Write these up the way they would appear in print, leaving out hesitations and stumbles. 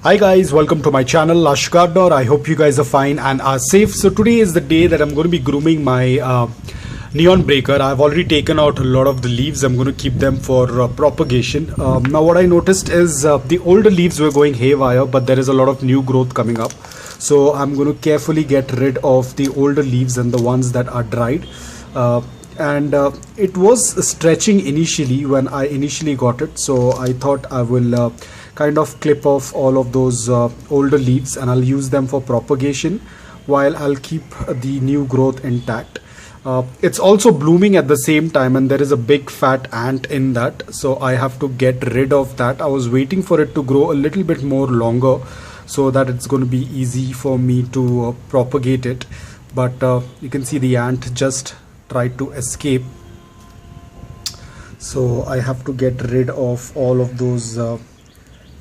Hi guys, welcome to my channel Lush Gardener. I hope you guys are fine and are safe. So today is the day that I'm going to be grooming my neon breaker. I've already taken out a lot of the leaves. I'm going to keep them for propagation. Now what I noticed is the older leaves were going haywire, but there is a lot of new growth coming up. So I'm going to carefully get rid of the older leaves and the ones that are dried. It was stretching initially when I initially got it, so I thought I will kind of clip off all of those older leaves and I'll use them for propagation while I'll keep the new growth intact. It's also blooming at the same time and there is a big fat ant in that, so I have to get rid of that. I was waiting for it to grow a little bit more longer so that it's going to be easy for me to propagate it, but you can see the ant just tried to escape, so I have to get rid of all of those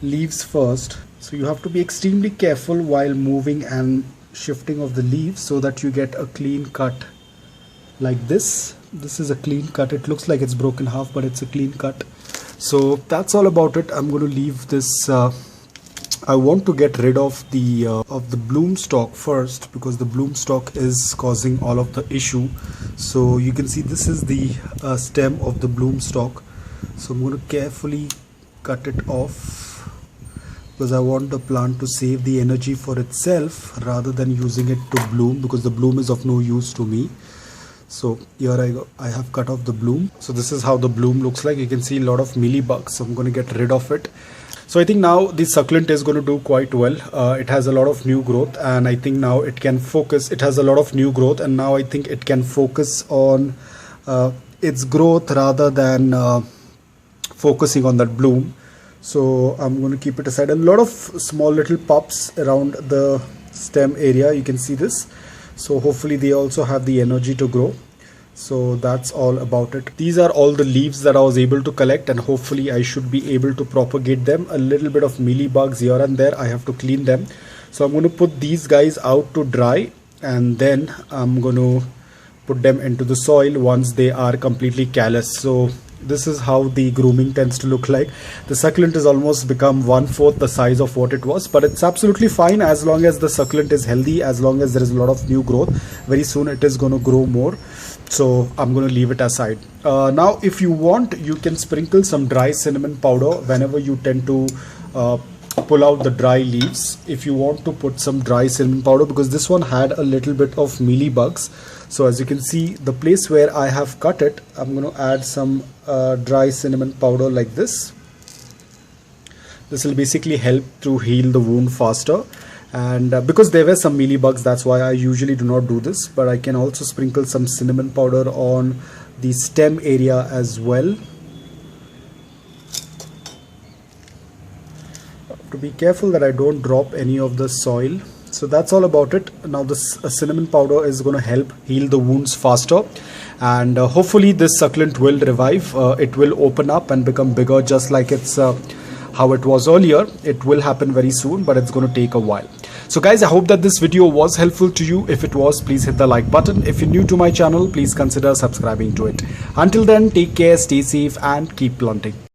leaves first. So you have to be extremely careful while moving and shifting of the leaves so that you get a clean cut like this. This is a clean cut. It looks like it's broken half, but it's a clean cut. So that's all about it. I'm going to leave this. I want to get rid of the bloom stalk first because the bloom stalk is causing all of the issue. So you can see this is the stem of the bloom stalk. So I'm going to carefully cut it off because I want the plant to save the energy for itself rather than using it to bloom, because the bloom is of no use to me. So here I go. I have cut off the bloom. So this is how the bloom looks like. You can see a lot of mealybugs. So I'm going to get rid of it. So I think now the succulent is going to do quite well. It has a lot of new growth and I think now it can focus. It has a lot of new growth and now I think it can focus on its growth rather than focusing on that bloom. So I'm going to keep it aside. A lot of small little pups around the stem area. You can see this. So hopefully they also have the energy to grow. So that's all about it. These are all the leaves that I was able to collect and hopefully I should be able to propagate them. A little bit of mealybugs here and there. I have to clean them. So I'm going to put these guys out to dry and then I'm going to put them into the soil once they are completely callous. So this is how the grooming tends to look like. The succulent has almost become 1/4 the size of what it was, but it's absolutely fine as long as the succulent is healthy, as long as there is a lot of new growth. Very soon it is going to grow more. So I'm going to leave it aside. Now if you want, you can sprinkle some dry cinnamon powder whenever you tend to pull out the dry leaves. If you want to put some dry cinnamon powder, because this one had a little bit of mealybugs. So as you can see, the place where I have cut it, I'm going to add some dry cinnamon powder like this. This will basically help to heal the wound faster. And because there were some mealybugs, that's why I usually do not do this, but I can also sprinkle some cinnamon powder on the stem area as well. To be careful that I don't drop any of the soil. So that's all about it. Now this cinnamon powder is going to help heal the wounds faster, and hopefully this succulent will revive. It will open up and become bigger just like it's how it was earlier. It will happen very soon, but it's going to take a while. So guys, I hope that this video was helpful to you. If it was, please hit the like button. If you're new to my channel, please consider subscribing to it. Until then, take care, stay safe and keep planting.